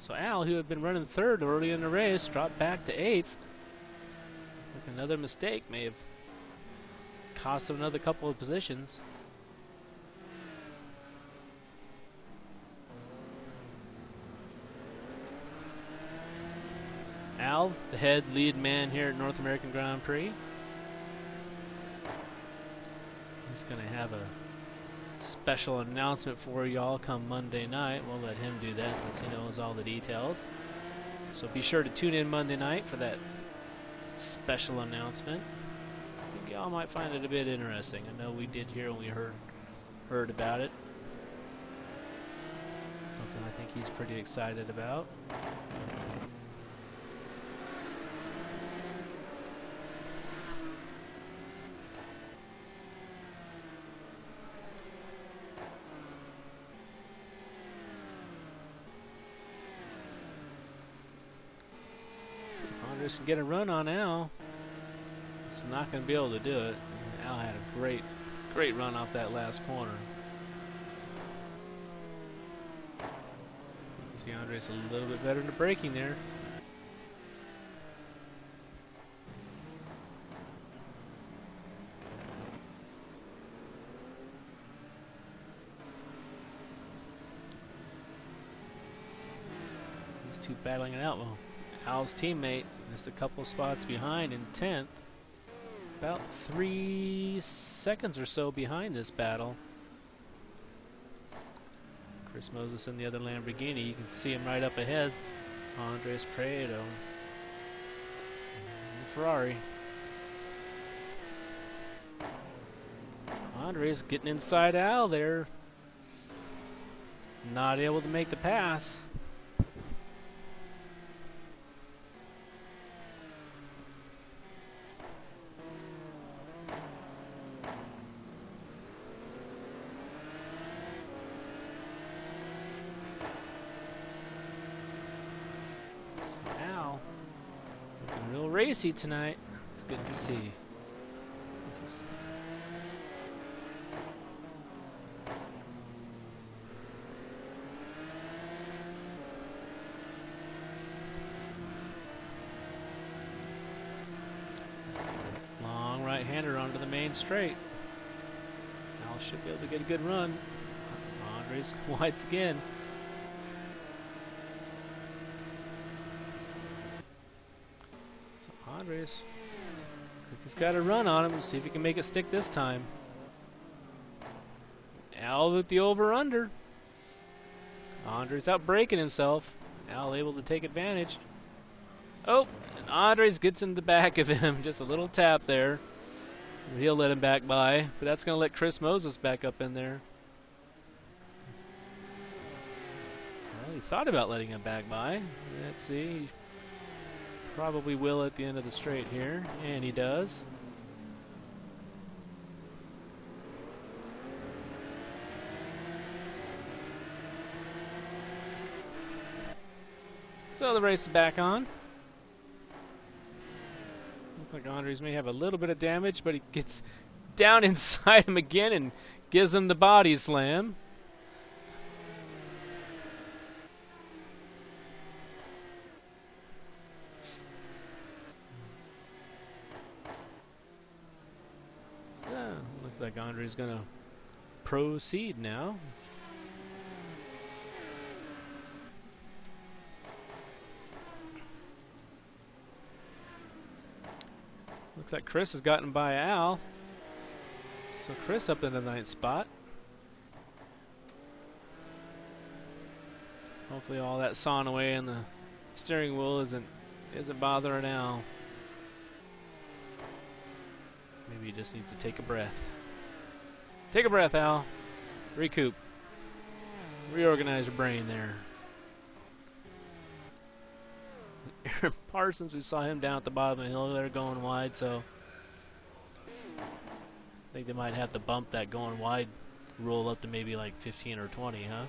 So Al, who had been running third early in the race, dropped back to 8th. Like another mistake may have cost him another couple of positions. Al, the head lead man here at North American Grand Prix. He's going to have a special announcement for y'all come Monday night. We'll let him do that since he knows all the details. So be sure to tune in Monday night for that special announcement. I think y'all might find it a bit interesting. I know we did here when we heard about it. Something I think he's pretty excited about. Andres can get a run on Al. He's not going to be able to do it. Al had a great run off that last corner. See Andres a little bit better in the braking there. These two battling it out. Well, Al's teammate is a couple spots behind in 10th. About 3 seconds or so behind this battle. Chris Moses in the other Lamborghini. You can see him right up ahead. Andres Prieto. Ferrari. So Andres getting inside Al there. Not able to make the pass. Racy tonight. It's good to see. Long right-hander onto the main straight. Al should be able to get a good run. Andres wides again. Andres, he's got a run on him. Let's see if he can make it stick this time. Al with the over-under. Andres out braking himself. Al able to take advantage. Oh, and Andres gets in the back of him. Just a little tap there. He'll let him back by, but that's going to let Chris Moses back up in there. Well, he thought about letting him back by. Let's see. Probably will at the end of the straight here, and he does. So the race is back on. Looks like Andres may have a little bit of damage, but he gets down inside him again and gives him the body slam. Looks like Andre's going to proceed now. Looks like Chris has gotten by Al. So Chris up in the 9th spot. Hopefully all that sawing away in the steering wheel isn't bothering Al. Maybe he just needs to take a breath. Take a breath, Al. Recoup. Reorganize your brain there. Eiran Parsons, we saw him down at the bottom of the hill there going wide, so I think they might have to bump that going wide rule up to maybe like 15 or 20, huh?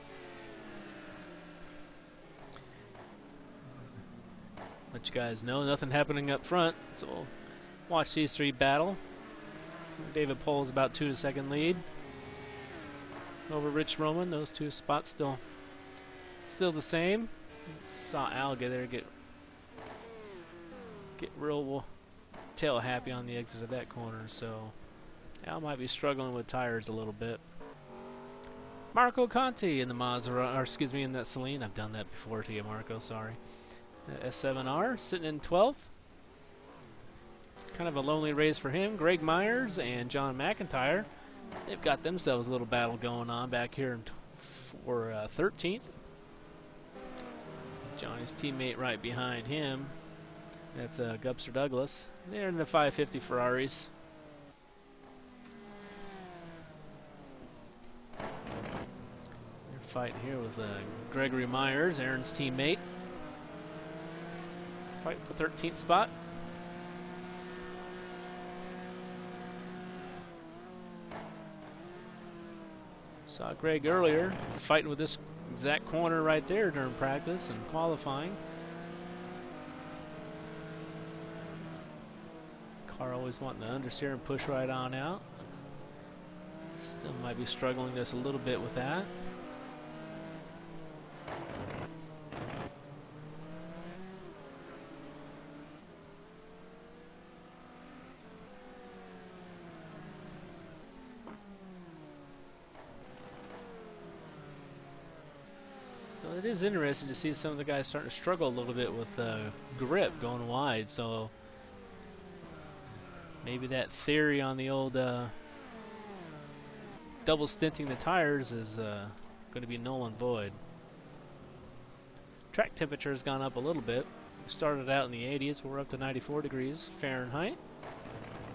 Let you guys know, nothing happening up front, so we'll watch these three battle. David Pohl's about 2-2 lead over Rich Roman. Those two spots still the same. Saw Al get there, get real tail happy on the exit of that corner, so Al might be struggling with tires a little bit. Marco Conti in the Maserati, or excuse me, in that Celine. I've done that before to you, Marco, sorry. S7R sitting in 12th. Kind of a lonely race for him. Greg Myers and John McIntyre, they've got themselves a little battle going on back here for 13th. Johnny's teammate right behind him. That's Gupster Douglas. They're in the 550 Ferraris. They're fighting here with Gregory Myers, Aaron's teammate. Fighting for 13th spot. Saw Greg earlier fighting with this exact corner right there during practice and qualifying. Car always wanting to understeer and push right on out. Still might be struggling just a little bit with that. So it is interesting to see some of the guys starting to struggle a little bit with grip going wide. So maybe that theory on the old double stinting the tires is going to be null and void. Track temperature has gone up a little bit. We started out in the 80s. We're up to 94 degrees Fahrenheit.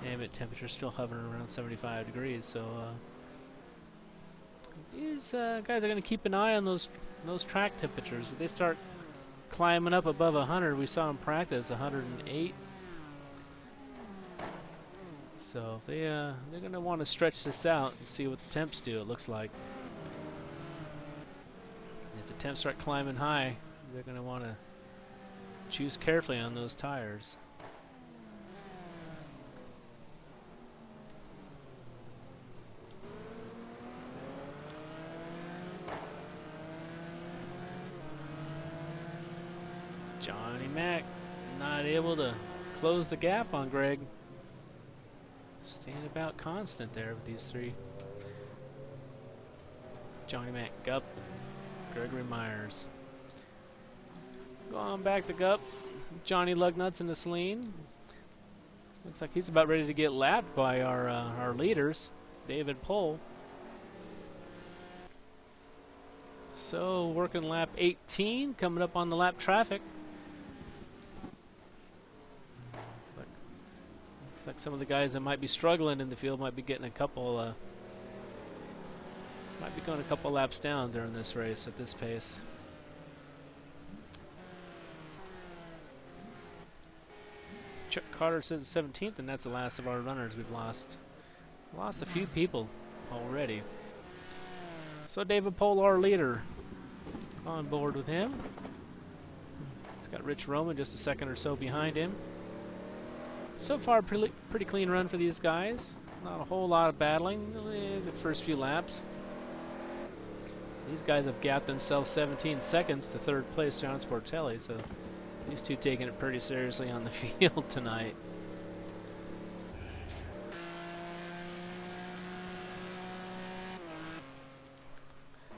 Ambient temperature still hovering around 75 degrees. So these guys are going to keep an eye on those track temperatures. If they start climbing up above 100, we saw in practice 108. So if they're going to want to stretch this out and see what the temps do, it looks like. If the temps start climbing high, they're going to want to choose carefully on those tires. Johnny Mac not able to close the gap on Greg. Staying about constant there with these three. Johnny Mac, Gup, Gregory Myers. Go on back to Gup. Johnny Lugnuts in the Celine. Looks like he's about ready to get lapped by our leaders, David Pohl. So working lap 18, coming up on the lap traffic. Looks like some of the guys that might be struggling in the field might be getting a couple, might be going a couple laps down during this race at this pace. Chuck Carter sits 17th, and that's the last of our runners. We've lost a few people already. So David Pohl, our leader, on board with him. It's got Rich Roman just a second or so behind him. So far, pretty clean run for these guys. Not a whole lot of battling the first few laps. These guys have gapped themselves 17 seconds to third place, John Sportelli. So these two taking it pretty seriously on the field tonight.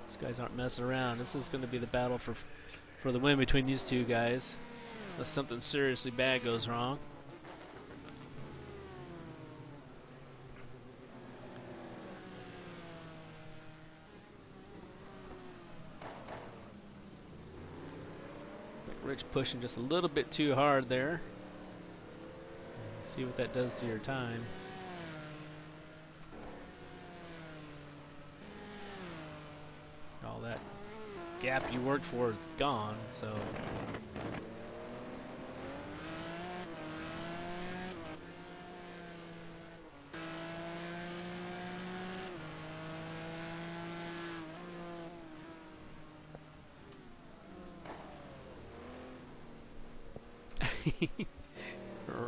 These guys aren't messing around. This is going to be the battle for the win between these two guys, unless something seriously bad goes wrong. Rich pushing just a little bit too hard there. See what that does to your time. All that gap you worked for is gone, so.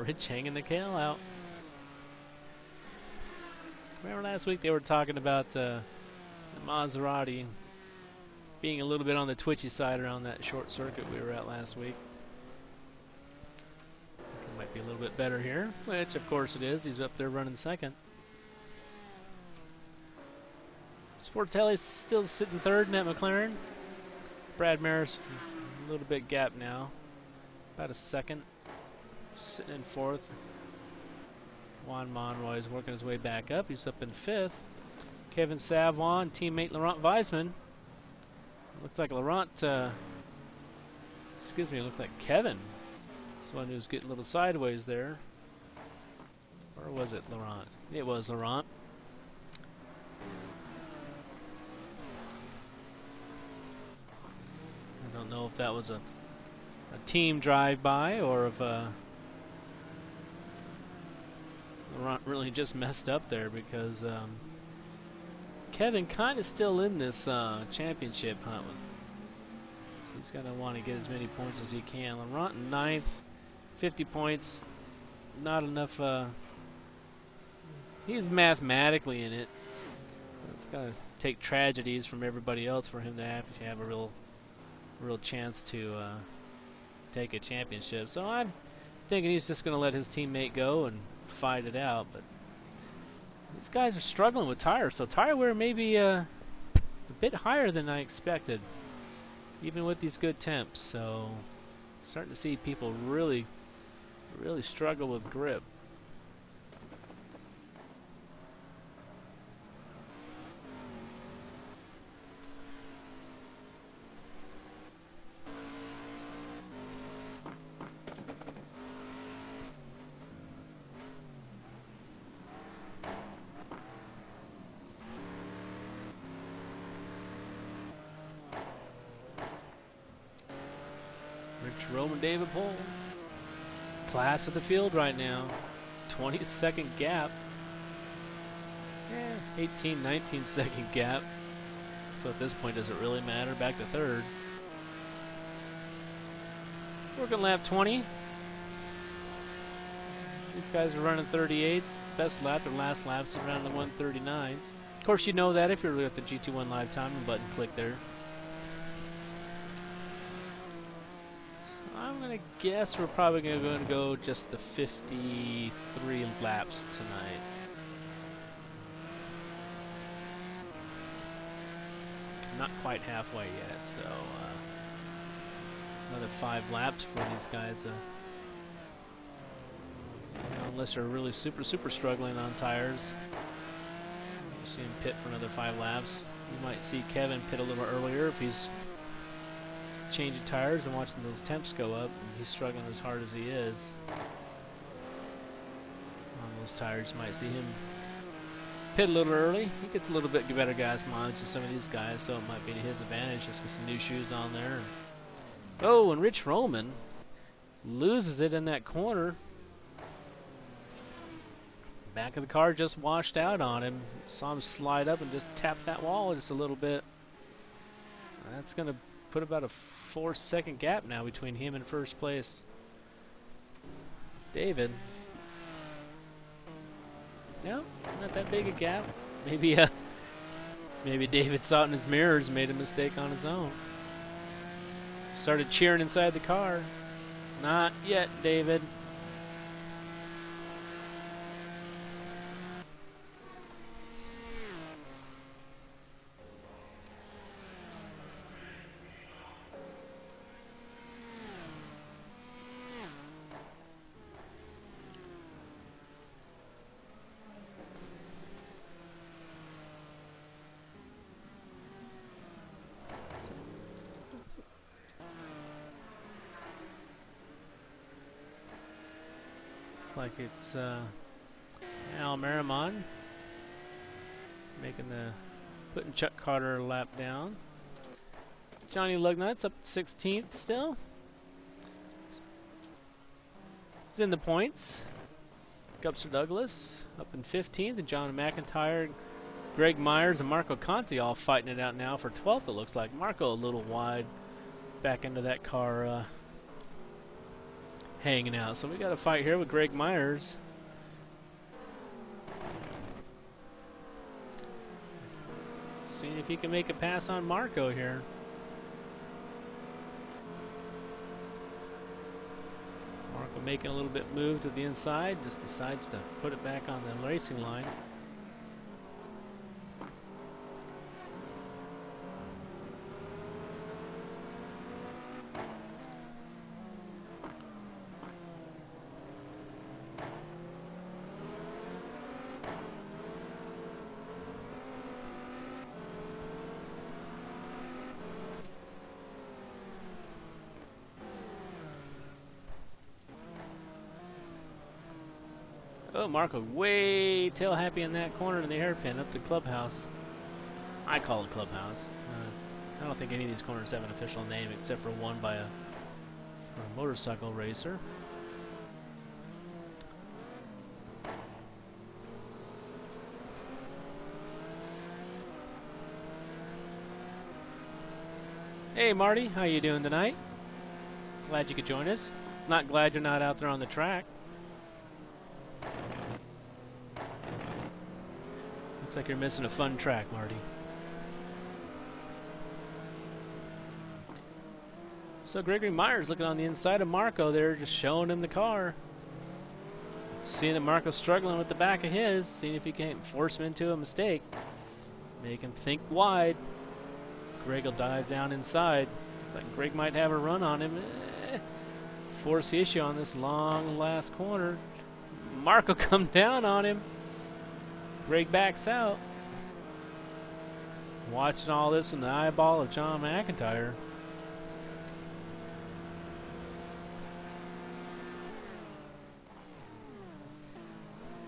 Rich hanging the kale out. Remember last week they were talking about the Maserati being a little bit on the twitchy side around that short circuit we were at last week. It might be a little bit better here, which of course it is. He's up there running second. Sportelli's still sitting third in that McLaren. Brad Maher's a little bit gap now, about a second, sitting in fourth. Juan Monroy is working his way back up. He's up in fifth. Kevin Savoie and teammate Laurent Valsman. Looks like Laurent, excuse me, it looks like Kevin is the one who's getting a little sideways there. Or was it Laurent? It was Laurent. I don't know if that was a team drive-by or if Laurent really just messed up there, because Kevin kind of still in this championship hunt. So he's going to want to get as many points as he can. Laurent in ninth, 50 points, not enough. He's mathematically in it. So it's going to take tragedies from everybody else for him to actually have a real chance to take a championship. So I'm thinking he's just going to let his teammate go and fight it out. But these guys are struggling with tires, so tire wear may be a bit higher than I expected, even with these good temps. So starting to see people really struggle with grip. Roman David Pole, class of the field right now, 20-second gap, 18, 19-second gap. So at this point, does it really matter? Back to third. Working lap 20. These guys are running 38s. Best lap or last lap's around the 139s. Of course, you know that if you're at the GT1 live timing button, click there. I'm going to guess we're probably going to go just the 53 laps tonight. Not quite halfway yet, so another 5 laps for these guys. You know, unless they're really super struggling on tires. You see him pit for another 5 laps. You might see Kevin pit a little earlier if he's changing tires and watching those temps go up, and he's struggling as hard as he is on those tires. You might see him pit a little early. He gets a little bit better gas mileage than some of these guys, so it might be to his advantage just with some new shoes on there. Oh, and Rich Roman loses it in that corner. Back of the car just washed out on him. Saw him slide up and just tap that wall just a little bit. That's going to put about a 4-second gap now between him and first place David. No, not that big a gap. Maybe David saw it in his mirrors and made a mistake on his own. Started cheering inside the car. Not yet, David. Like it's Al Marimon putting Chuck Carter a lap down. Johnny Lugnuts up 16th still. He's in the points. Gupser Douglas up in 15th, and John McIntyre, Greg Myers, and Marco Conti all fighting it out now for 12th. It looks like Marco a little wide back into that car. Hanging out. So we got a fight here with Greg Myers. Seeing if he can make a pass on Marco here. making a little bit move to the inside, just decides to put it back on the racing line. Oh, Marco way tail happy in that corner in the hairpin up the clubhouse. I call it clubhouse. I don't think any of these corners have an official name except for one by a motorcycle racer. Hey Marty, how you doing tonight? Glad you could join us. Not glad you're not out there on the track. Looks like you're missing a fun track, Marty. So Gregory Myers looking on the inside of Marco there, just showing him the car. Seeing that Marco's struggling with the back of his, seeing if he can't force him into a mistake. Make him think wide. Greg will dive down inside. Looks like Greg might have a run on him. Force the issue on this long last corner. Marco come down on him. Greg backs out. Watching all this in the eyeball of John McIntyre.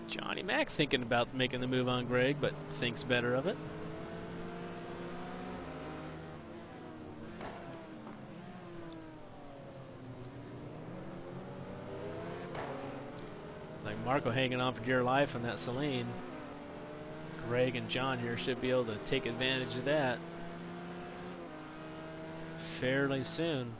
Johnny Mac thinking about making the move on Greg, but thinks better of it. Like Marco hanging on for dear life in that Celine. Greg and John here should be able to take advantage of that fairly soon.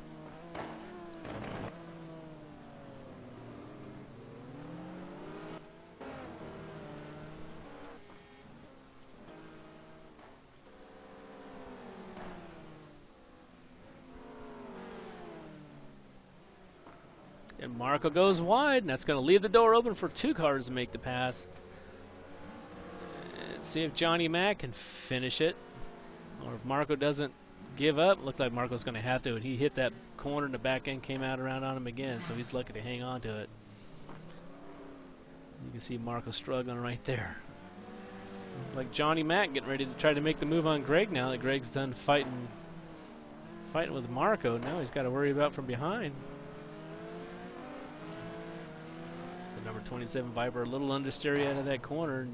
And Marco goes wide, and that's going to leave the door open for two cars to make the pass. And see if Johnny Mac can finish it, or if Marco doesn't give up. Looked like Marco's going to have to, and he hit that corner, and the back end came out around on him again, so he's lucky to hang on to it. You can see Marco struggling right there. Like Johnny Mac getting ready to try to make the move on Greg now that Greg's done fighting with Marco. Now he's got to worry about from behind. Number 27 Viper a little understeery out of that corner.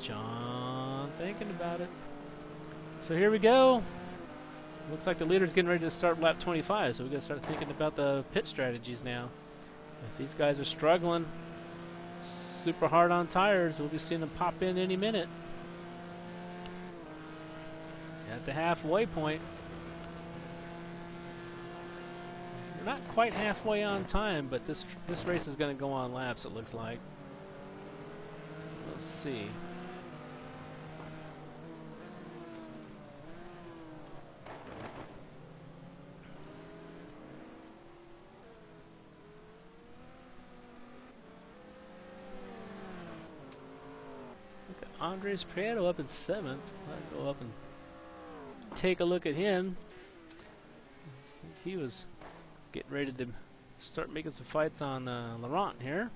John thinking about it. So here we go. Looks like the leader's getting ready to start lap 25, so we got to start thinking about the pit strategies now. If these guys are struggling super hard on tires, we'll be seeing them pop in any minute. At the halfway point. We're not quite halfway on time, but this race is going to go on laps, it looks like. Let's see. Look at Andres Prieto up in 7th. I'll go up and take a look at him. He was getting ready to start making some fights on Laurent here.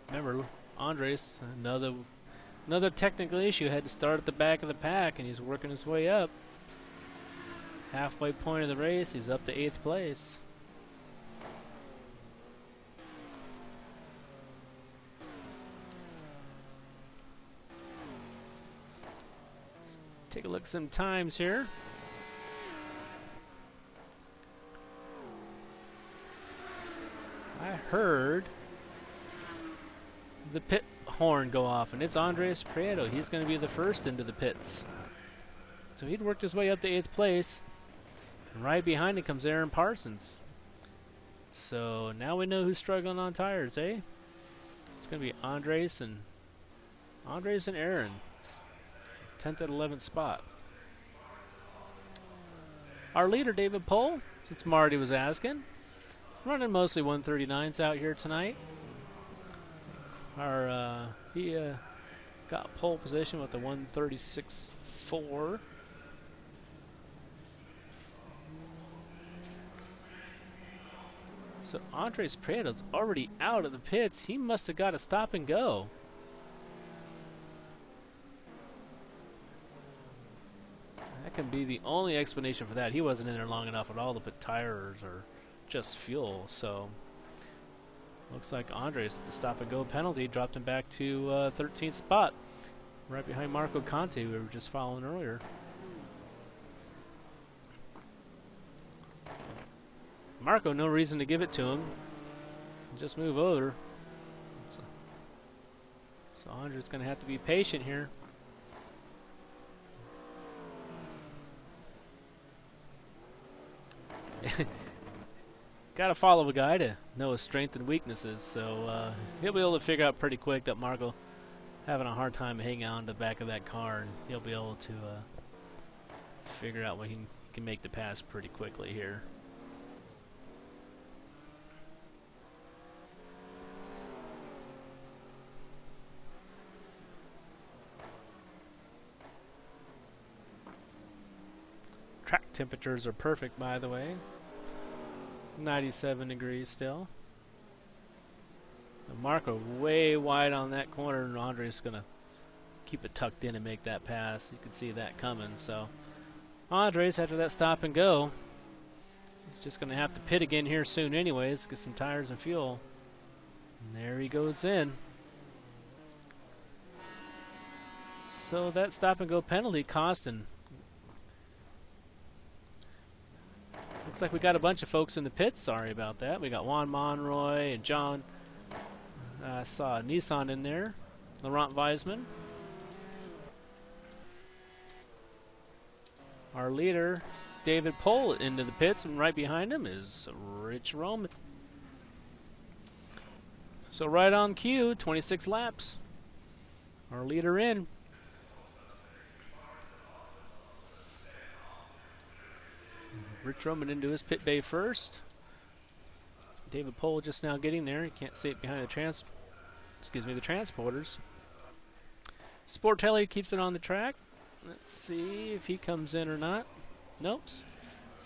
Remember, Andres, another technical issue, had to start at the back of the pack, and he's working his way up. Halfway point of the race, he's up to 8th place. Let's take a look at some times here. I heard the pit horn go off, and it's Andres Prieto. He's going to be the first into the pits. So he'd worked his way up to 8th place. And right behind it comes Eiran Parsons. So now we know who's struggling on tires, eh? It's going to be Andres and Eiran. 10th and 11th spot. Our leader, David Pohl, since Marty was asking. Running mostly 139s out here tonight. He got pole position with the 136.4. So Andres Prieto's already out of the pits. He must have got a stop and go. That can be the only explanation for that. He wasn't in there long enough at all to put tires or just fuel. So looks like Andres, the stop and go penalty, dropped him back to 13th spot, right behind Marco Conti, who we were just following earlier. Marco, no reason to give it to him. Just move over. So Andres going to have to be patient here. Got to follow a guy to know his strengths and weaknesses, so he'll be able to figure out pretty quick that Marco having a hard time hanging on to the back of that car, and he'll be able to figure out when he can make the pass pretty quickly here. Track temperatures are perfect, by the way. 97 degrees still. And Marco way wide on that corner, and Andres going to keep it tucked in and make that pass. You can see that coming. So Andres, after that stop and go, he's just going to have to pit again here soon anyways, get some tires and fuel. And there he goes in. So that stop and go penalty costing. Looks like we got a bunch of folks in the pits. Sorry about that. We got Juan Monroy and John. I saw a Nissan in there. Laurent Valsman. Our leader, David Pohl, into the pits, and right behind him is Rich Roman. So right on cue, 26 laps. Our leader in. Rich Roman into his pit bay first. David Pohl just now getting there. You can't see it behind the transporters. Sportelli keeps it on the track. Let's see if he comes in or not. Nope.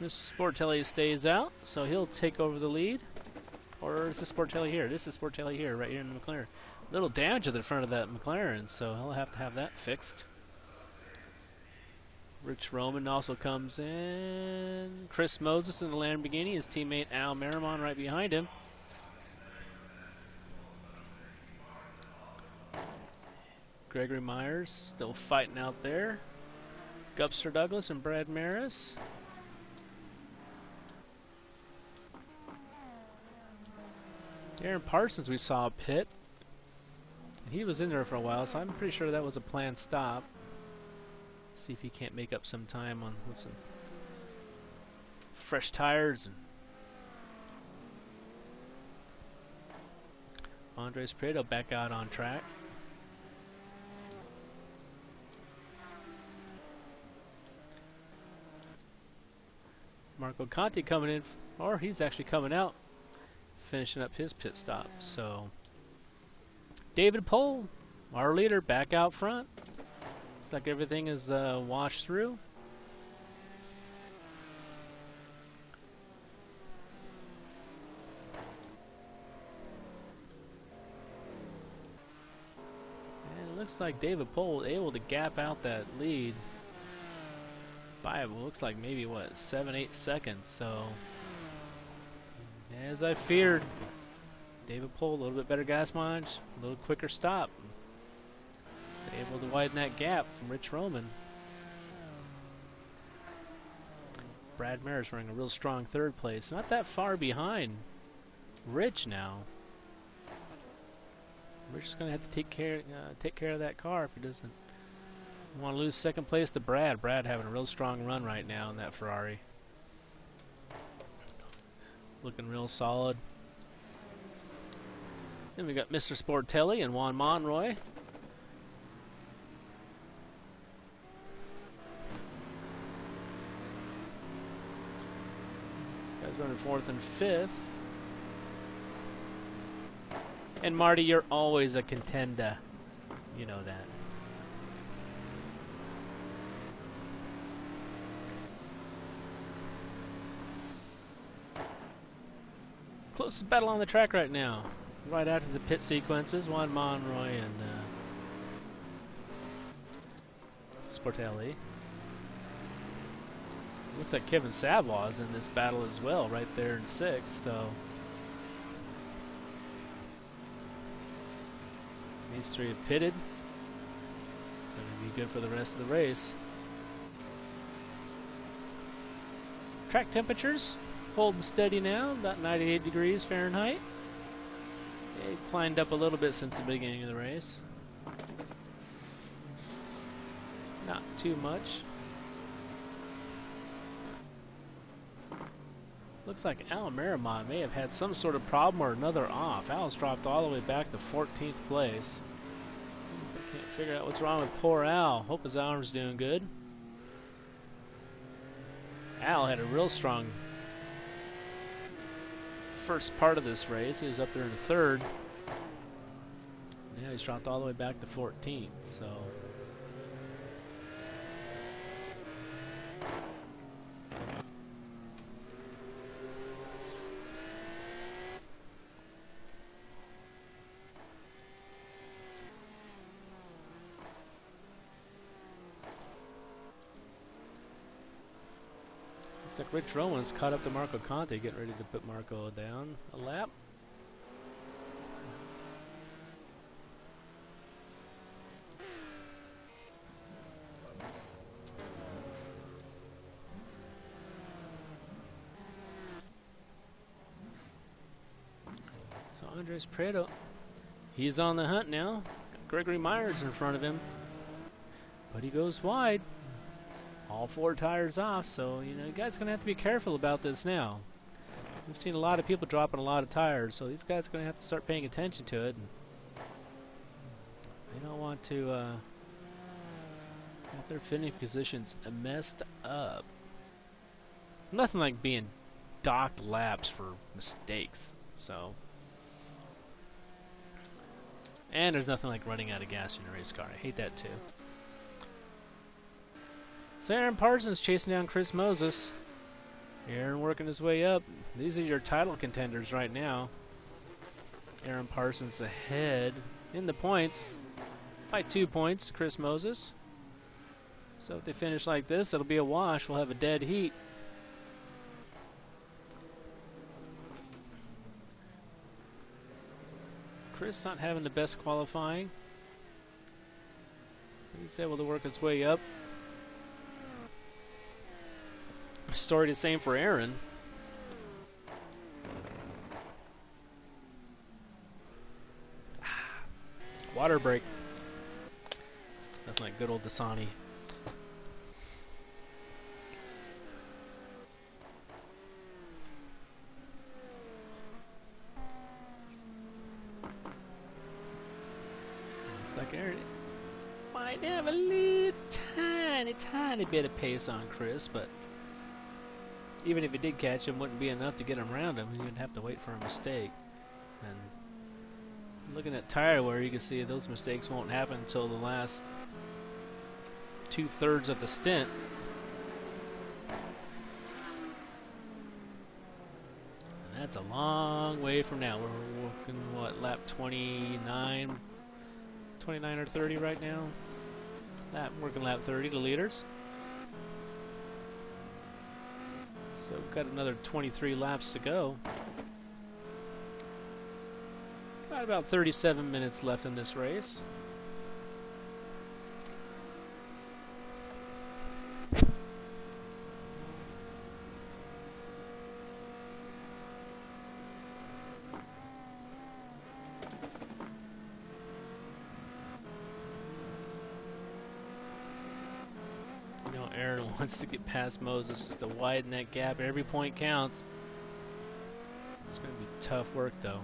Mr. Sportelli stays out, so he'll take over the lead. Or is this Sportelli here? This is Sportelli here, right here in the McLaren. Little damage to the front of that McLaren, so he'll have to have that fixed. Rich Roman also comes in. Chris Moses in the Lamborghini. His teammate Al Marimon right behind him. Gregory Myers still fighting out there. Gupster Douglas and Brad Maris. Eiran Parsons we saw pit. He was in there for a while, so I'm pretty sure that was a planned stop. See if he can't make up some time on with some fresh tires. And Andres Prieto back out on track. Marco Conti coming in, or he's actually coming out, finishing up his pit stop. So David Pohl, our leader, back out front. Looks like everything is washed through. And it looks like David Pohl able to gap out that lead by, it looks like maybe, what, 7-8 seconds. So, as I feared, David Pohl, a little bit better gas mileage, a little quicker stop. Able to widen that gap from Rich Roman. Brad Maris running a real strong third place. Not that far behind Rich now. Rich is going to have to take care of that car if he doesn't want to lose second place to Brad. Brad having a real strong run right now in that Ferrari. Looking real solid. Then we got Mr. Sportelli and Juan Monroy. 4th, and 5th. And Marty, you're always a contender. You know that. Closest battle on the track right now. Right after the pit sequences, Juan Monroy and Sportelli. Looks like Kevin Savoie is in this battle as well, right there in 6th, so these three have pitted. Gonna be good for the rest of the race. Track temperatures holding steady now, about 98 degrees Fahrenheit. They climbed up a little bit since the beginning of the race. Not too much. Looks like Al Marimon may have had some sort of problem or another off. Al's dropped all the way back to 14th place. I can't figure out what's wrong with poor Al. Hope his arm's doing good. Al had a real strong first part of this race. He was up there in 3rd. Now he's dropped all the way back to 14th. So looks like Rich Rowan's caught up to Marco Conti, getting ready to put Marco down a lap. So Andres Prieto, he's on the hunt now. Got Gregory Myers in front of him, but he goes wide. All 4 tires off, so you know you guys are gonna have to be careful about this now. We've seen a lot of people dropping a lot of tires, so these guys are gonna have to start paying attention to it. And they don't want to have their finishing positions messed up. Nothing like being docked laps for mistakes. So, and there's nothing like running out of gas in a race car. I hate that too. So Eiran Parsons chasing down Chris Moses. Eiran working his way up. These are your title contenders right now. Eiran Parsons ahead in the points by 2 points, Chris Moses. So if they finish like this, it'll be a wash. We'll have a dead heat. Chris not having the best qualifying. He's able to work his way up. Story the same for Eiran. Water break. That's like good old Dasani. Looks like Eiran might have a little tiny bit of pace on Chris, but even if he did catch him, wouldn't be enough to get him around him. You'd have to wait for a mistake. And looking at tire wear, you can see those mistakes won't happen until the last 2/3 of the stint. And that's a long way from now. We're working, what, lap 29 or 30 right now? Working lap 30, the leaders. So we've got another 23 laps to go. Got about 37 minutes left in this race. Eiran wants to get past Moses just to widen that gap. Every point counts. It's going to be tough work, though.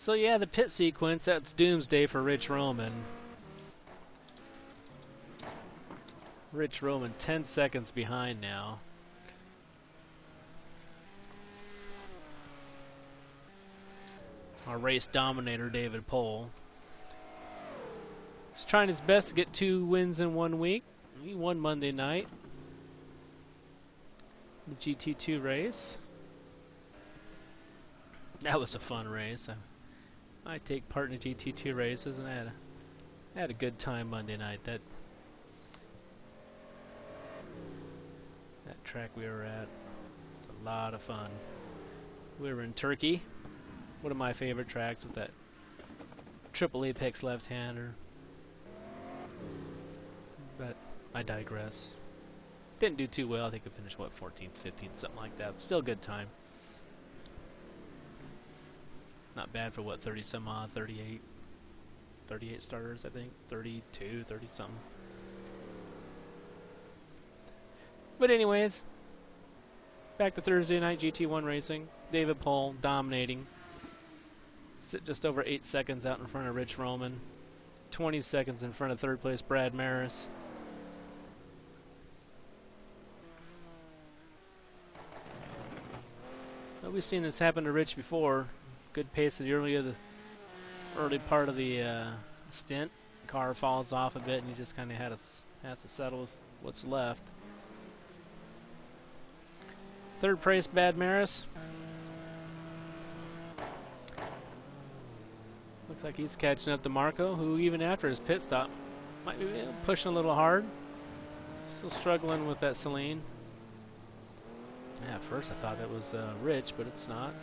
So yeah, the pit sequence, that's doomsday for Rich Roman. Rich Roman 10 seconds behind now. Our race dominator, David Pohl. He's trying his best to get 2 wins in 1 week. He won Monday night. The GT2 race. That was a fun race. I take part in the GT2 races, and I had a good time Monday night. That track we were at was a lot of fun. We were in Turkey, one of my favorite tracks with that triple apex left-hander. But I digress. Didn't do too well. I think I finished, what, 14th, 15th, something like that. Still a good time. Not bad for, what, 30 some odd, 38 starters, I think. 32, 30 something. But anyways, back to Thursday night GT1 racing. David Pohl dominating. Sit just over 8 seconds out in front of Rich Roman. 20 seconds in front of third place Brad Maris. Well, we've seen this happen to Rich before. Good pace at the early part of the stint. Car falls off a bit, and he just kind of has to settle with what's left. Third place, Brad Maris. Looks like he's catching up to Marco, who even after his pit stop might be pushing a little hard. Still struggling with that Celine. Yeah, at first I thought it was Rich, but it's not.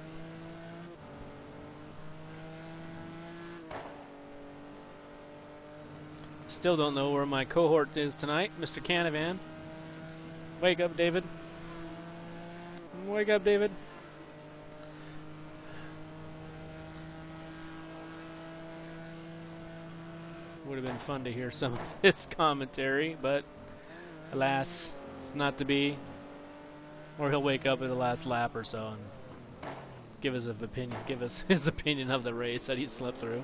Still don't know where my cohort is tonight, Mr. Canavan. Wake up, David. Wake up, David. Would have been fun to hear some of his commentary, but alas, it's not to be. Or he'll wake up at the last lap or so and give us his opinion of the race that he slept through.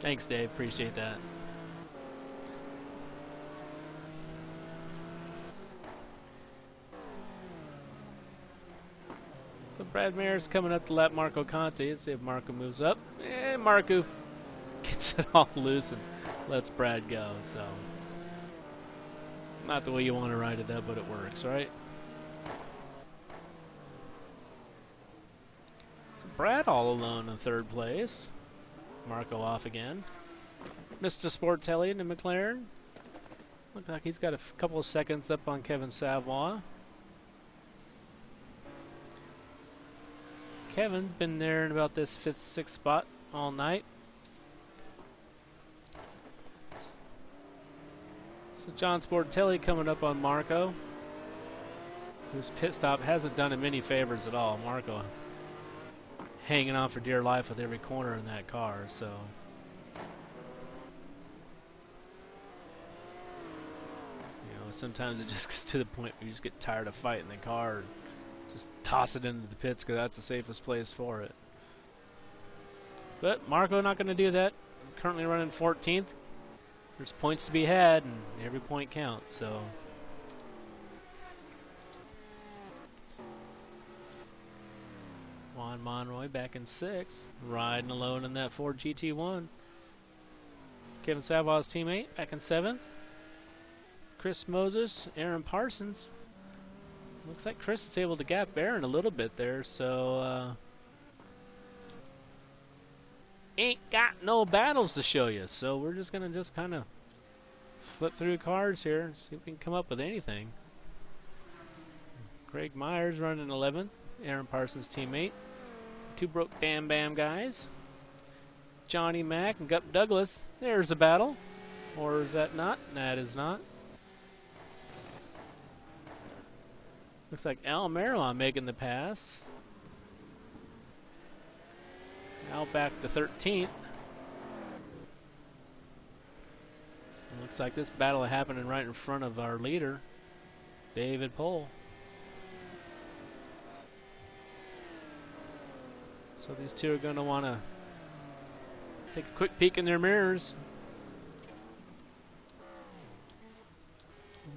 Thanks, Dave. Appreciate that. So Brad Maier's coming up to lap Marco Conti. Let's see if Marco moves up. And Marco gets it all loose and lets Brad go. So not the way you want to ride it up, but it works, right? So Brad all alone in third place. Marco off again. Mr. Sportelli in the McLaren. Looks like he's got a couple of seconds up on Kevin Savoie. Kevin been there in about this 5th, 6th spot all night. So John Sportelli coming up on Marco, whose pit stop hasn't done him any favors at all. Marco hanging on for dear life with every corner in that car, so. You know, sometimes it just gets to the point where you just get tired of fighting the car and just toss it into the pits because that's the safest place for it. But Marco not going to do that. Currently running 14th. There's points to be had, and every point counts, so. Juan Monroy back in 6th, riding alone in that Ford GT1. Kevin Savoie's teammate back in 7th. Chris Moses, Eiran Parsons. Looks like Chris is able to gap Eiran a little bit there, so ain't got no battles to show you. So we're just gonna kind of flip through cars here and see if we can come up with anything. Greg Myers running 11th, Eiran Parsons' teammate. Two broke Bam Bam guys. Johnny Mack and Gup Douglas. There's a battle. Or is that not? That is not. Looks like Al Marimon making the pass. Al back to 13th. Looks like this battle happening right in front of our leader, David Pohl. So So these two are going to want to take a quick peek in their mirrors.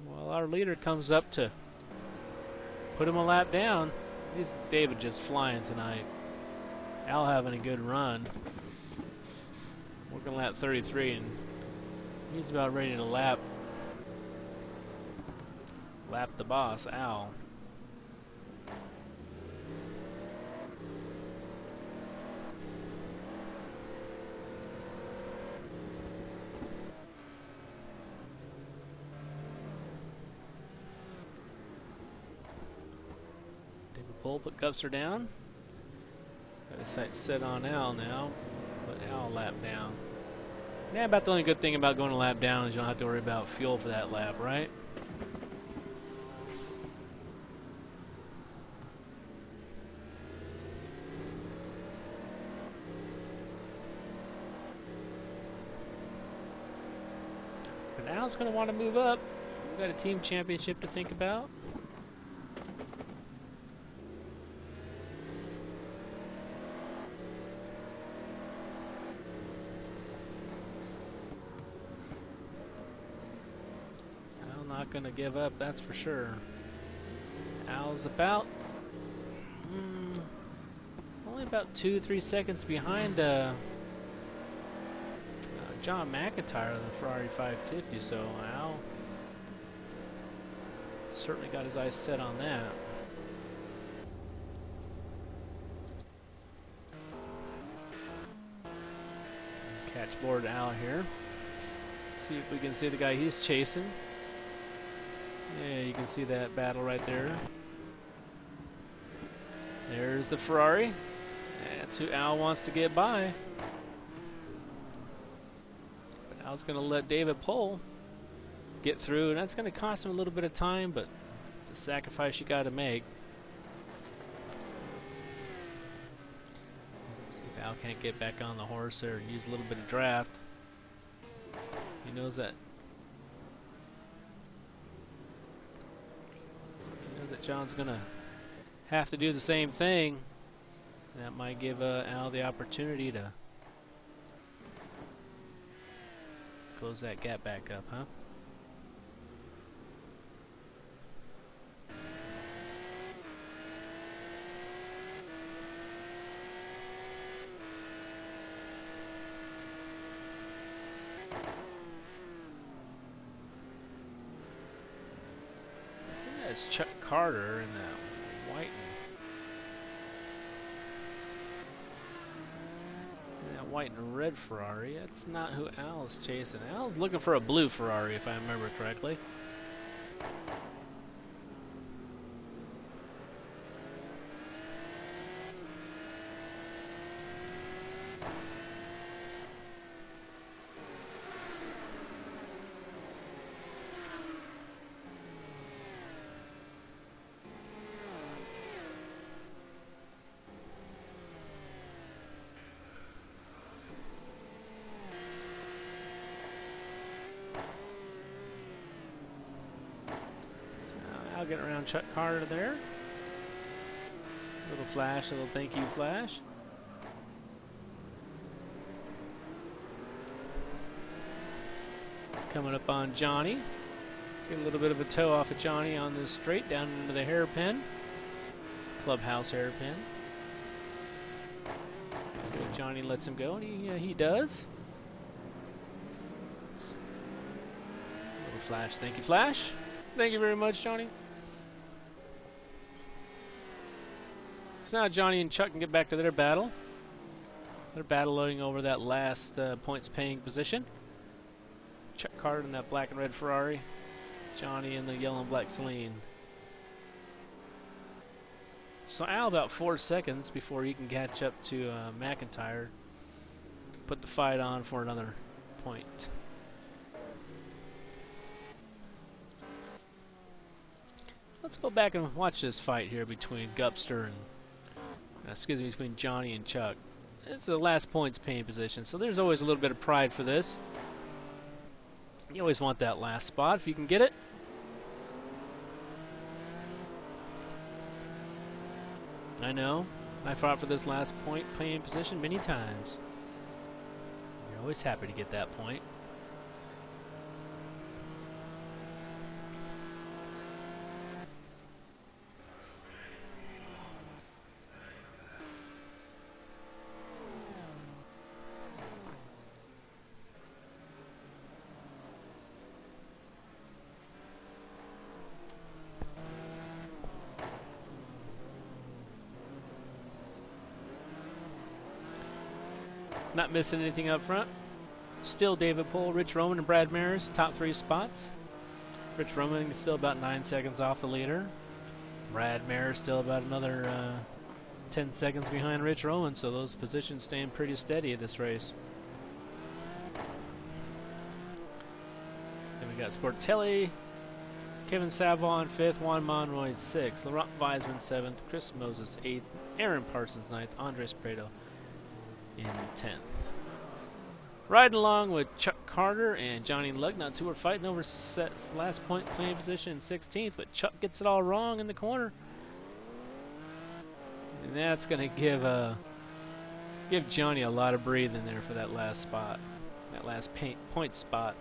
Well, our leader comes up to put him a lap down. David just flying tonight. Al having a good run. Working lap 33, and he's about ready to lap the boss, Al. Pull, put Gupster down. Got his sights set on Al now. Put Al lap down. Yeah, about the only good thing about going a lap down is you don't have to worry about fuel for that lap, right? But Al's going to want to move up. We've got a team championship to think about. Going to give up, that's for sure. Al's about only about 2-3 seconds behind John McIntyre, the Ferrari 550, so Al certainly got his eyes set on that. Catch board Al here. See if we can see the guy he's chasing. Yeah, you can see that battle right there. There's the Ferrari. That's who Al wants to get by. But Al's going to let David Pohl get through, and that's going to cost him a little bit of time, but it's a sacrifice you got to make. See if Al can't get back on the horse there and use a little bit of draft. He knows that. John's gonna have to do the same thing. That might give Al the opportunity to close that gap back up, huh? It's Chuck Carter in that white and red Ferrari. That's not who Al's chasing. Al's looking for a blue Ferrari, if I remember correctly. I'll get around Chuck Carter there. Little flash, little thank you flash. Coming up on Johnny. Get a little bit of a toe off of Johnny on this straight down into the hairpin. Clubhouse hairpin. So Johnny lets him go, and he does. Little flash, thank you flash. Thank you very much, Johnny. So now Johnny and Chuck can get back to their battle. They're battling over that last points paying position. Chuck Carter in that black and red Ferrari. Johnny in the yellow and black Celine. So Al about 4 seconds before he can catch up to McIntyre. Put the fight on for another point. Let's go back and watch this fight here between Gupster and between Johnny and Chuck. It's the last points paying position, so there's always a little bit of pride for this. You always want that last spot if you can get it. I know. I fought for this last point playing position many times. You're always happy to get that point. Not missing anything up front. Still David Pohl, Rich Roman, and Brad Maris, top 3 spots. Rich Roman is still about 9 seconds off the leader. Brad Maris still about another 10 seconds behind Rich Roman, so those positions staying pretty steady at this race. Then we got Sportelli, Kevin Savoie in 5th, Juan Monroy 6th, Laurent Valsman 7th, Chris Moses 8th, Eiran Parsons 9th, Andres Prieto in 10th. Riding along with Chuck Carter and Johnny Lugnuts, who were fighting over last point playing position in 16th, but Chuck gets it all wrong in the corner. And that's going to give Johnny a lot of breathing there for that last spot, that last point spot.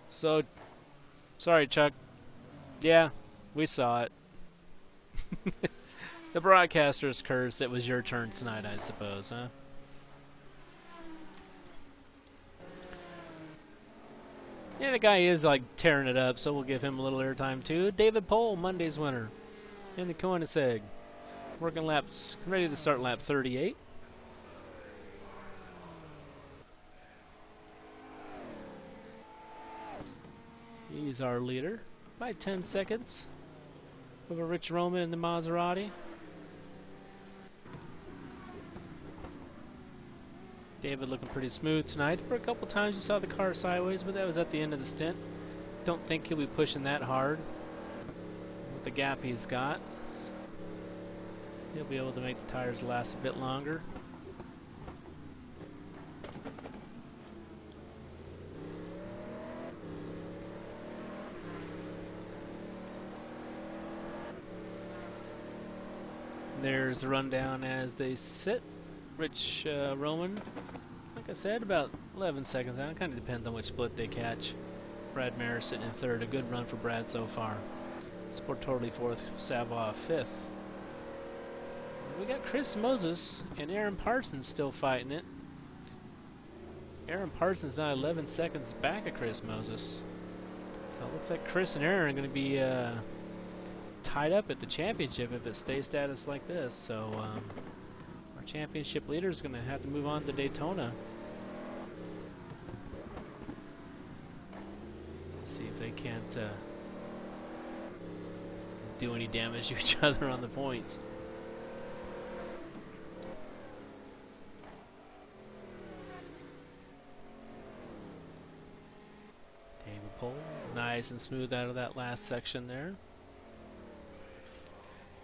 So, sorry, Chuck. Yeah, we saw it. The broadcaster's curse. It was your turn tonight, I suppose, huh? Yeah, the guy is like tearing it up, so we'll give him a little airtime too. David Pohl, Monday's winner in the Koenigsegg. Working laps, ready to start lap 38. He's our leader by 10 seconds over Rich Roman in the Maserati. David looking pretty smooth tonight. For a couple times you saw the car sideways, but that was at the end of the stint. Don't think he'll be pushing that hard with the gap he's got. He'll be able to make the tires last a bit longer. There's the rundown as they sit. Rich Roman, like I said, about 11 seconds out. It kind of depends on which split they catch. Brad Maris sitting in 3rd. A good run for Brad so far. Sportelli 4th, Savoie 5th. We got Chris Moses and Eiran Parsons still fighting it. Eiran Parsons now 11 seconds back of Chris Moses. So it looks like Chris and Eiran are going to be tied up at the championship if it stays status like this. So our championship leader is going to have to move on to Daytona. See if they can't do any damage to each other on the points. David Pohl, nice and smooth out of that last section there.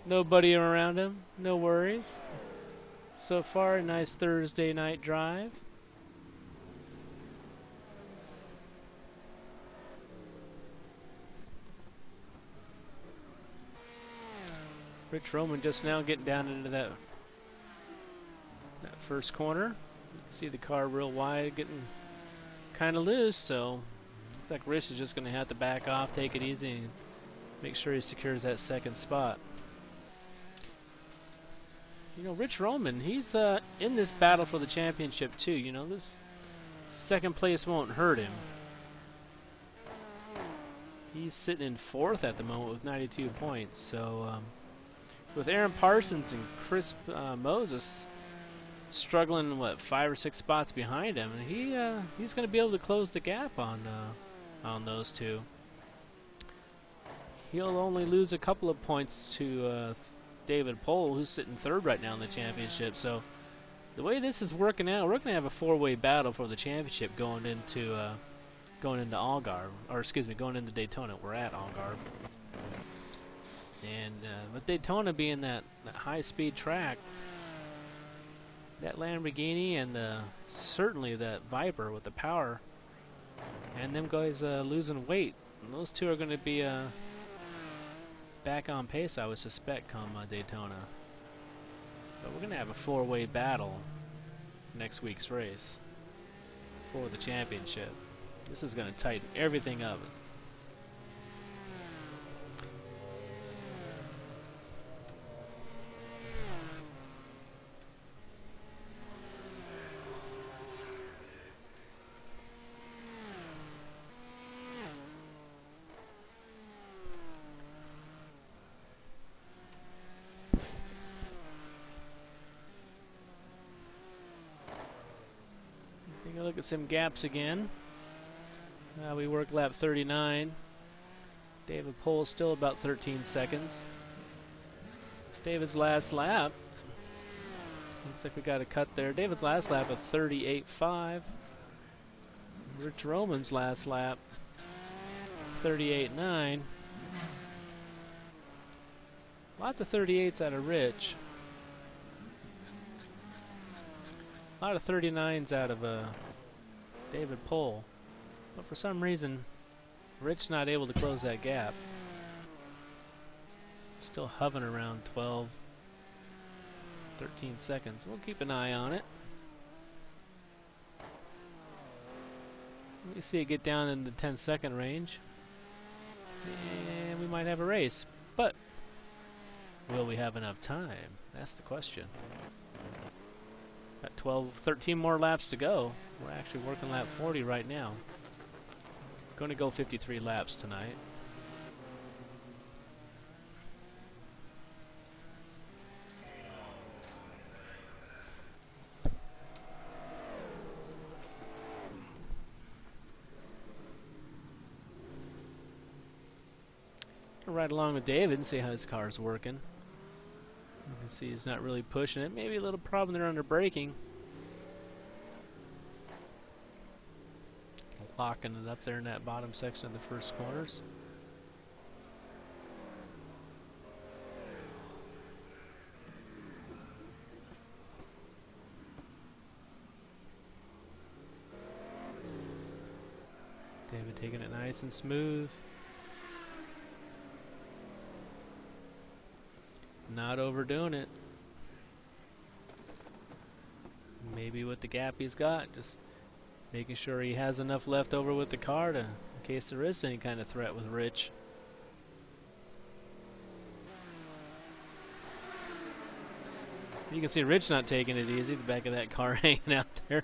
Nobody around him, no worries. So far, a nice Thursday night drive. Rich Roman just now getting down into that first corner. You can see the car real wide, getting kind of loose, so looks like Rich is just going to have to back off, take it easy, and make sure he secures that second spot. You know, Rich Roman, he's in this battle for the championship too. You know, this second place won't hurt him. He's sitting in 4th at the moment with 92 points. So with Eiran Parsons and Chris Moses struggling, what, 5 or 6 spots behind him, he's going to be able to close the gap on those two. He'll only lose a couple of points to David Pohl, who's sitting 3rd right now in the championship. So the way this is working out, we're going to have a 4-way battle for the championship going into Algarve, or excuse me, going into Daytona. We're at Algarve, and with Daytona being that high-speed track, that Lamborghini and certainly that Viper with the power, and them guys losing weight, and those two are going to be back on pace, I would suspect, come Daytona. But we're going to have a four-way battle next week's race for the championship. This is going to tighten everything up. Take a look at some gaps again. We work lap 39. David Pohl still about 13 seconds. David's last lap. Looks like we got a cut there. David's last lap of 38.5. Rich Roman's last lap, 38.9. Lots of 38s out of Rich. A lot of 39s out of David Pohl. But for some reason, Rich not able to close that gap. Still hovering around 12, 13 seconds. We'll keep an eye on it. We see it get down in the 10-second range. And we might have a race. But will we have enough time? That's the question. Got 13 more laps to go. We're actually working lap 40 right now. Going to go 53 laps tonight. Right along with David and see how his car's working. You can see he's not really pushing it. Maybe a little problem there under braking. Locking it up there in that bottom section of the first corners. David taking it nice and smooth. Not overdoing it. Maybe with the gap he's got, just making sure he has enough left over with the car to, in case there is any kind of threat with Rich. You can see Rich not taking it easy, the back of that car hanging out there.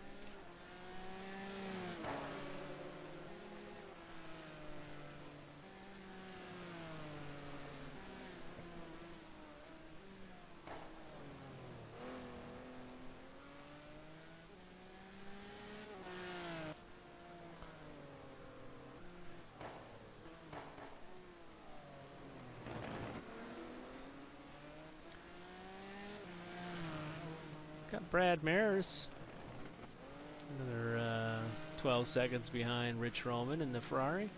Got Brad Maris, another 12 seconds behind Rich Roman in the Ferrari.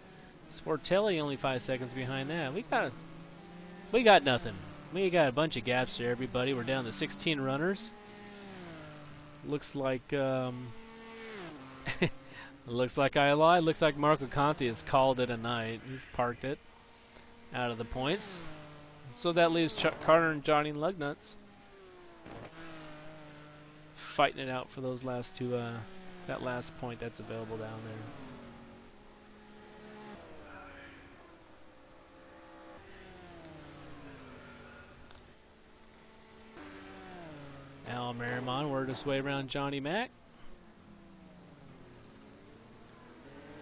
Sportelli only 5 seconds behind that. We got nothing. We got a bunch of gaps there, everybody. We're down to 16 runners. Looks like looks like I lied. Looks like Marco Conti has called it a night. He's parked it out of the points. So that leaves Chuck Carter and Johnny Lugnuts fighting it out for those last two, that last point that's available down there. Al Marimon worked his way around Johnny Mac.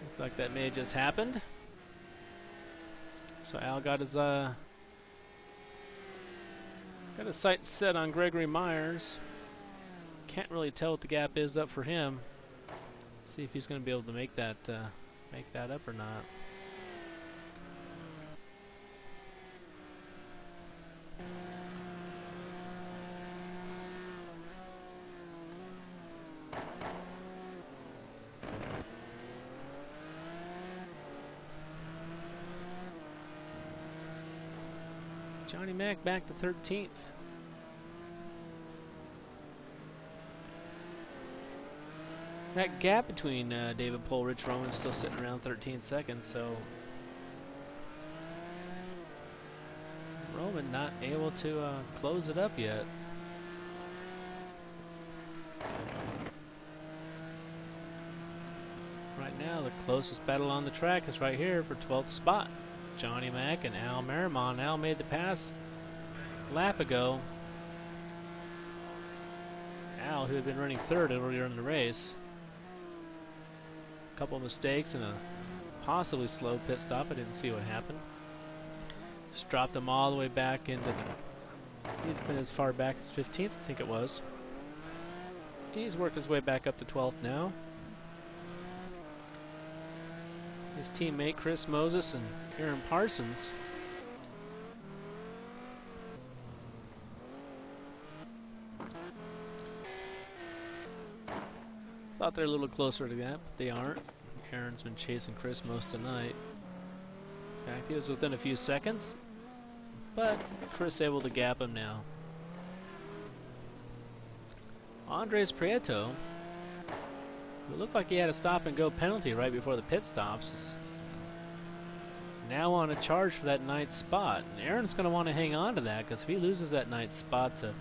Looks like that may have just happened. So Al got his sight set on Gregory Myers. Can't really tell what the gap is up for him. See if he's going to be able to make that up or not. Johnny Mac back to 13th. That gap between David Pohl, Rich Roman is still sitting around 13 seconds, so Roman not able to close it up yet. Right now, the closest battle on the track is right here for 12th spot. Johnny Mac and Al Marimon. Al made the pass a lap ago. Al, who had been running third earlier in the race. A couple of mistakes and a possibly slow pit stop. I didn't see what happened. Just dropped him all the way back into the... He'd been as far back as 15th, I think it was. He's worked his way back up to 12th now. His teammate Chris Moses and Eiran Parsons. Thought they're a little closer to that, but they aren't. Aaron's been chasing Chris most of the night. In fact, he was within a few seconds, but Chris able to gap him now. Andres Prieto, who looked like he had a stop and go penalty right before the pit stops, is now on a charge for that ninth spot. And Aaron's going to want to hang on to that, because if he loses that ninth spot to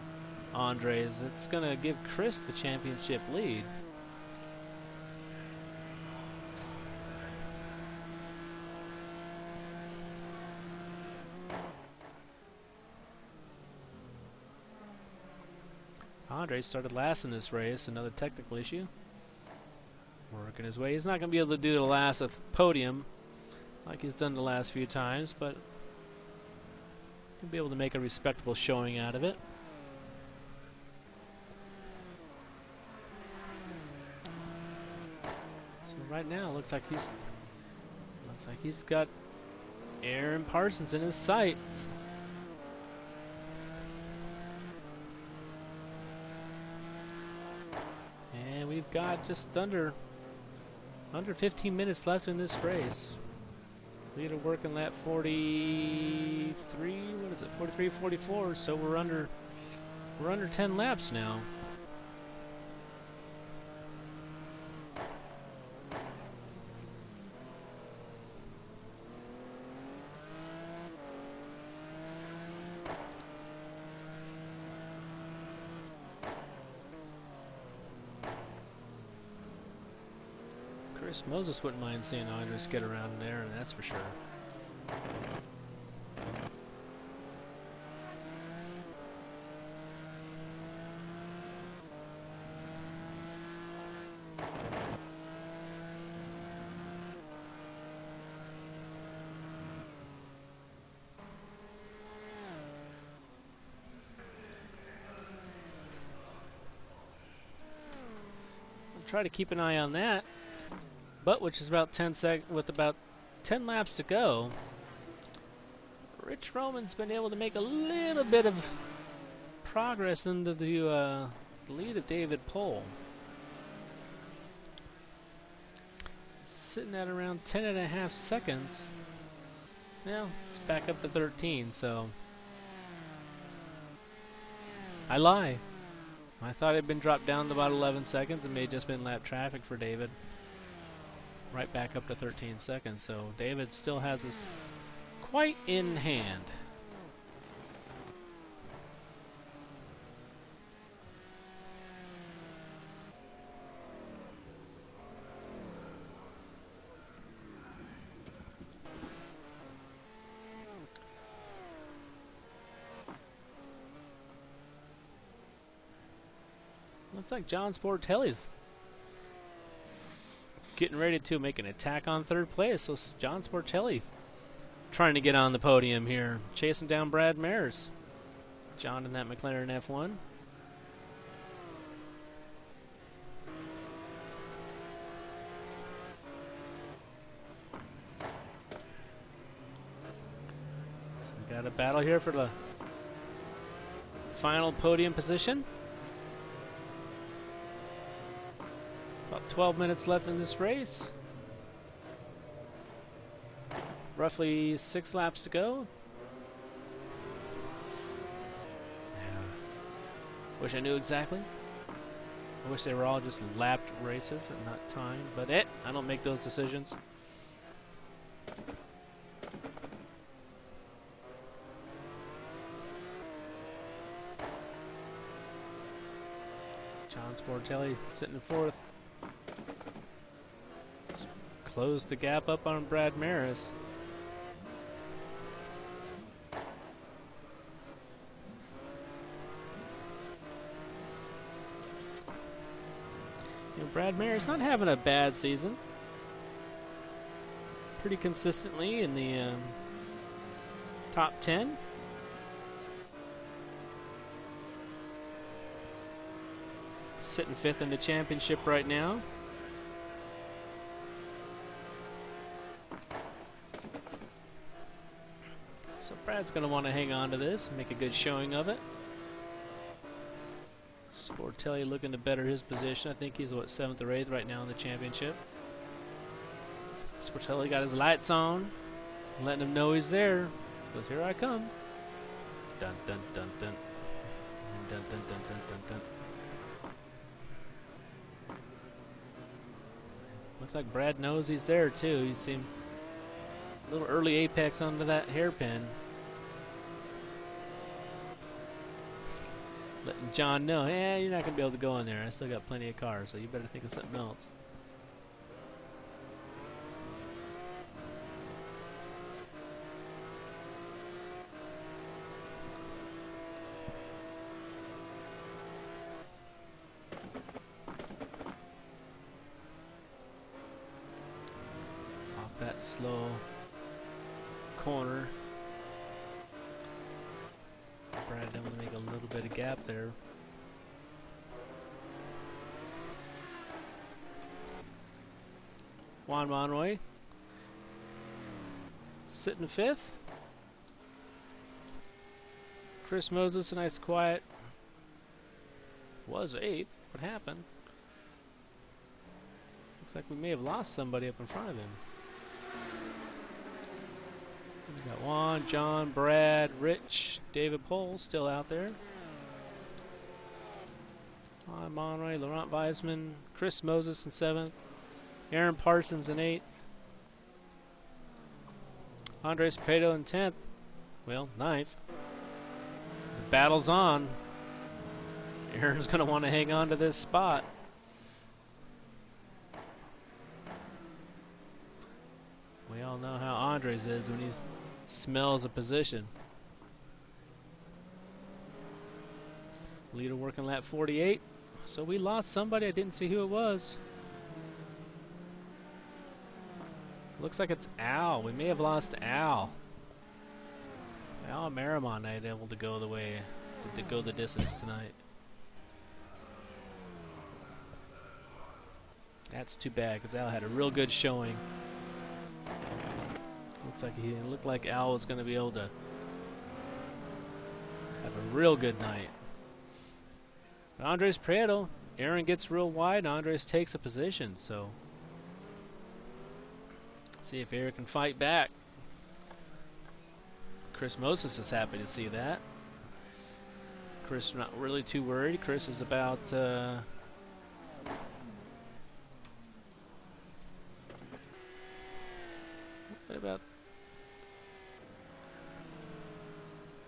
Andres, it's going to give Chris the championship lead. Andres started last in this race, another technical issue. Working his way. He's not going to be able to do the last podium like he's done the last few times, but he'll be able to make a respectable showing out of it. So right now, looks like he's got Eiran Parsons in his sights. And we've got just under 15 minutes left in this race. Leader working lap 43, what is it, 43, 44, so we're under 10 laps now. Moses wouldn't mind seeing Andres get around there, and that's for sure. I'll try to keep an eye on that. But which is about 10 with about 10 laps to go, Rich Roman's been able to make a little bit of progress into the lead of David Pohl. Sitting at around 10.5 seconds. Well, it's back up to 13, so I lie. I thought it had been dropped down to about 11 seconds and may have just been lap traffic for David. Right back up to 13 seconds, so David still has this quite in hand. Looks like John Sportelli's getting ready to make an attack on third place. So John Sportelli trying to get on the podium here, chasing down Brad Mares. John in that McLaren F1. So we got a battle here for the final podium position. About 12 minutes left in this race. Roughly 6 laps to go. Wish I knew exactly. I wish they were all just lapped races and not timed, but I don't make those decisions. John Sportelli sitting in fourth. closed the gap up on Brad Maris. You know, Brad Maris not having a bad season. Pretty consistently in the top 10. Sitting 5th in the championship right now. So Brad's going to want to hang on to this and make a good showing of it. Sportelli looking to better his position. I think he's, what, 7th or 8th right now in the championship. Sportelli got his lights on, letting him know he's there. Because here I come. Dun dun dun dun. Dun dun dun dun dun dun. Looks like Brad knows he's there too. He seemed a little early apex onto that hairpin. Letting John know, yeah, you're not going to be able to go in there. I still got plenty of cars, so you better think of something else. Off that slow corner. Brad able to make a little bit of gap there. Juan Monroy sitting 5th. Chris Moses, a nice quiet. Was 8th. What happened? Looks like we may have lost somebody up in front of him. We got Juan, John, Brad, Rich, David Pohl still out there. Juan Monroy, Laurent Valsman, Chris Moses in 7th. Eiran Parsons in 8th. Andres Prieto in 10th. Well, 9th. The battle's on. Eiran's going to want to hang on to this spot. We all know how Andres is when he smells a position. Leader working lap 48. So we lost somebody. I didn't see who it was. Looks like it's Al. We may have lost Al. Al and Marimon not able to go the way, to go the distance tonight. That's too bad because Al had a real good showing. Looked like Al was going to be able to have a real good night. But Andres Prieto, Eiran gets real wide. Andres takes a position, so see if Eiran can fight back. Chris Moses is happy to see that. Chris not really too worried. Chris is about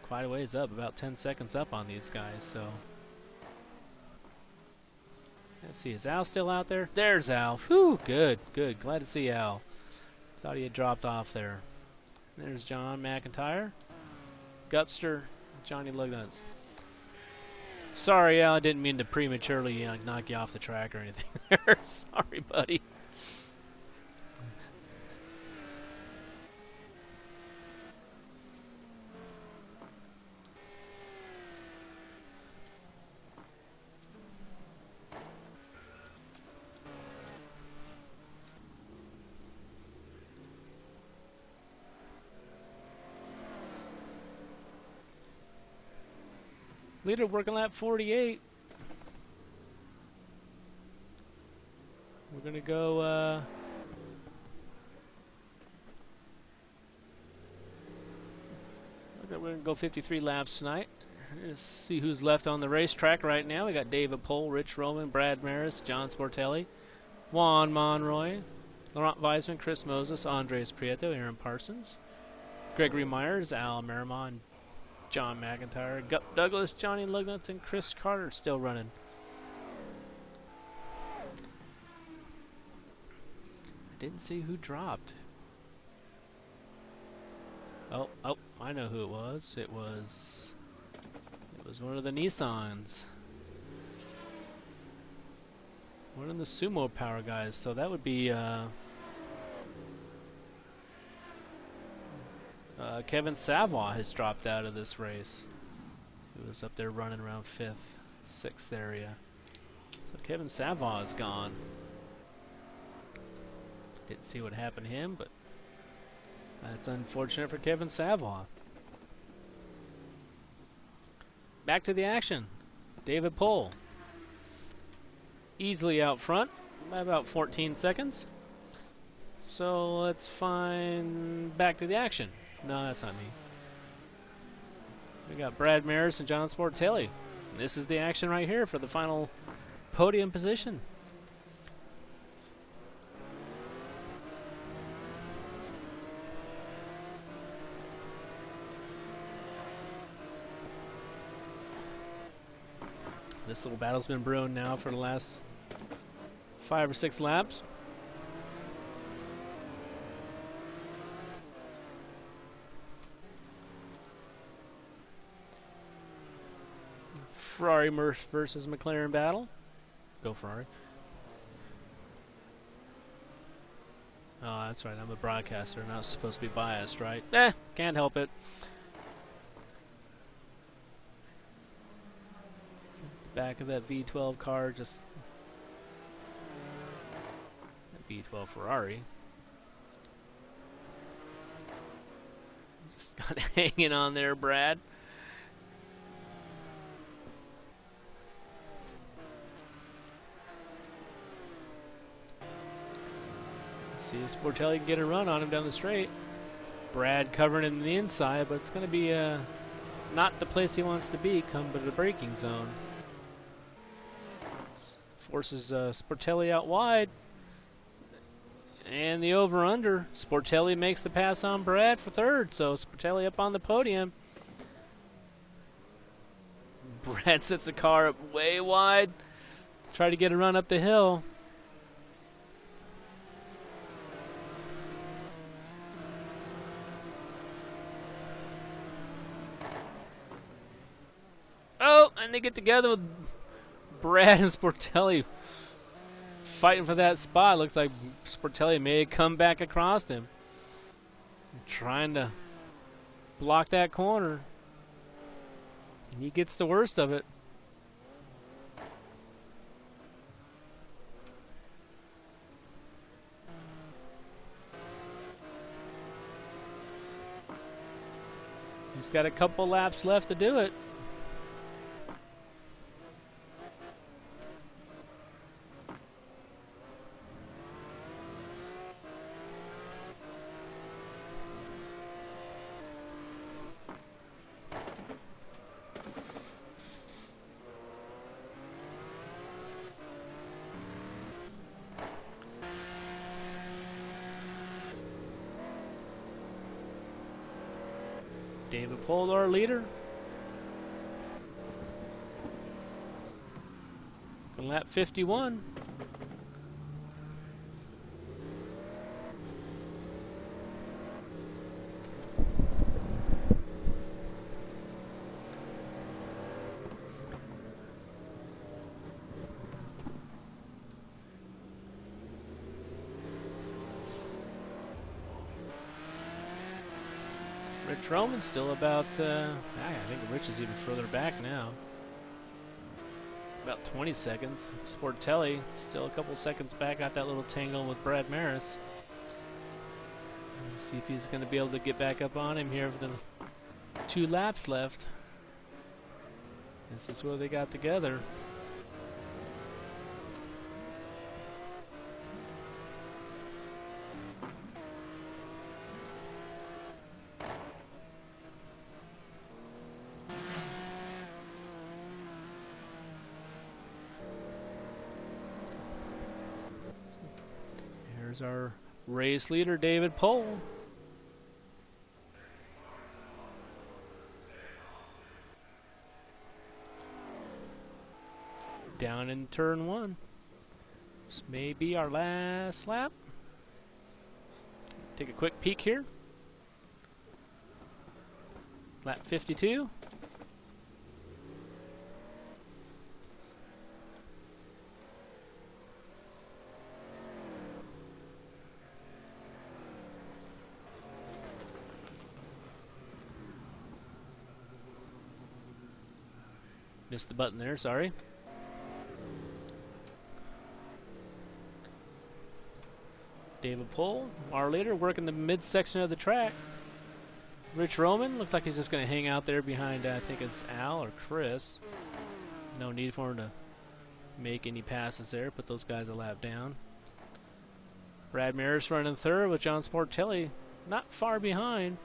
quite a ways up, about 10 seconds up on these guys, so let's see, is Al still out there? There's Al. Whew, good, good. Glad to see Al. Thought he had dropped off there. There's John McIntyre. Gupster, Johnny Lugnuts. Sorry, Al, I didn't mean to prematurely knock you off the track or anything there. Sorry, buddy. Leader working lap 48. We're going to go we're going to go 53 laps tonight. Let's see who's left on the racetrack right now. We got David Pohl, Rich Roman, Brad Maris, John Sportelli, Juan Monroy, Laurent Valsman, Chris Moses, Andres Prieto, Eiran Parsons, Gregory Myers, Al Marimon, John McIntyre, Gup Douglas, Johnny Lugnuts, and Chris Carter still running. I didn't see who dropped. Oh, I know who it was. It was one of the Nissans. One of the Sumo Power guys. So that would be Kevin Savoie has dropped out of this race. He was up there running around 5th, 6th area. So Kevin Savoie is gone. Didn't see what happened to him, but that's unfortunate for Kevin Savoie. Back to the action. David Pohl. Easily out front by about 14 seconds. So let's find back to the action. No, that's not me. We got Brad Maris and John Sportelli. This is the action right here for the final podium position. This little battle's been brewing now for the last 5 or 6 laps. Ferrari versus McLaren battle. Go Ferrari. Oh, that's right. I'm a broadcaster. Not supposed to be biased, right? Can't help it. Back of that V12 car, just V12 Ferrari. Just got hanging on there, Brad. See if Sportelli can get a run on him down the straight. Brad covering in the inside, but it's going to be not the place he wants to be come to the braking zone. Forces Sportelli out wide. And the over-under. Sportelli makes the pass on Brad for 3rd, so Sportelli up on the podium. Brad sets the car up way wide. Try to get a run up the hill. Oh, and they get together with Brad and Sportelli fighting for that spot. Looks like Sportelli may come back across him. Trying to block that corner. He gets the worst of it. He's got a couple laps left to do it. David Pohl, our leader. On lap 51. Rich Roman's still about, I think Rich is even further back now. About 20 seconds. Sportelli still a couple seconds back, got that little tangle with Brad Maris. Let's see if he's going to be able to get back up on him here for the 2 laps left. This is where they got together. Here's our race leader, David Pohl. Down in turn 1. This may be our last lap. Take a quick peek here. Lap 52. Missed the button there, sorry. David Pohl, our leader, working the midsection of the track. Rich Roman looks like he's just going to hang out there behind, I think it's Al or Chris. No need for him to make any passes there. Put those guys a lap down. Brad Maris running third with John Sportelli not far behind.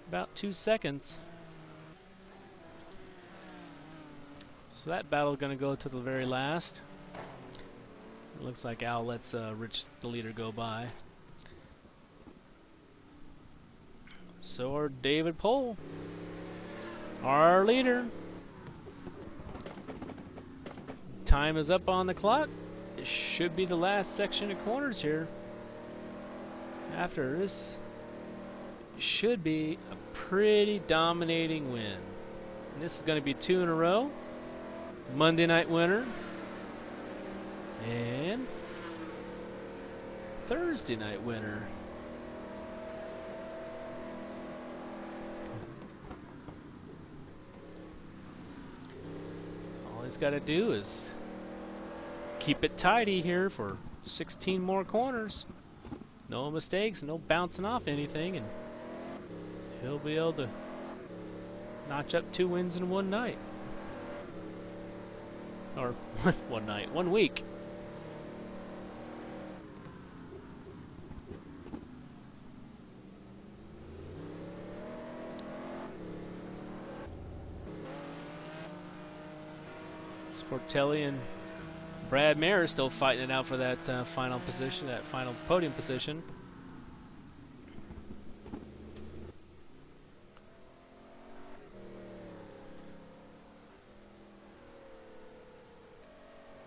About 2 seconds. So that battle going to go to the very last. It looks like Al lets Rich, the leader, go by. So are David Pohl, our leader. Time is up on the clock. It should be the last section of corners here. After this, should be a pretty dominating win. And this is going to be 2 in a row. Monday night winner and Thursday night winner. All he's got to do is keep it tidy here for 16 more corners. No mistakes, no bouncing off anything, and he'll be able to notch up 2 wins in one night. Or one night, 1 week. Sportelli and Brad Mayer still fighting it out for that final position, that final podium position.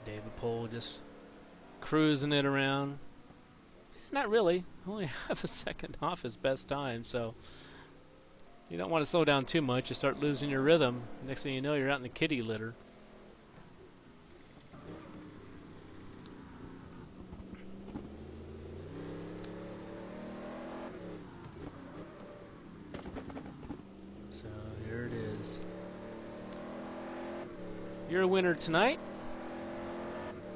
David Pohl just cruising it around. Not really, only half a second off his best time, so you don't want to slow down too much. You start losing your rhythm. Next thing you know, you're out in the kitty litter. So here it is. You're a winner tonight.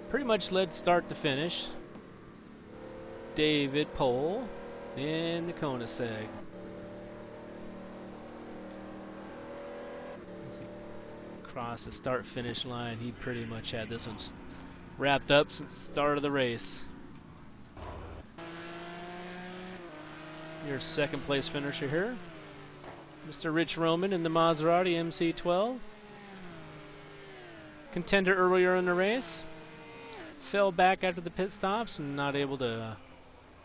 Pretty much led start to finish. David Pohl in the Koenigsegg. Across the start-finish line, he pretty much had this one wrapped up since the start of the race. Your second place finisher here, Mr. Rich Roman in the Maserati MC12. Contender earlier in the race. Fell back after the pit stops and not able to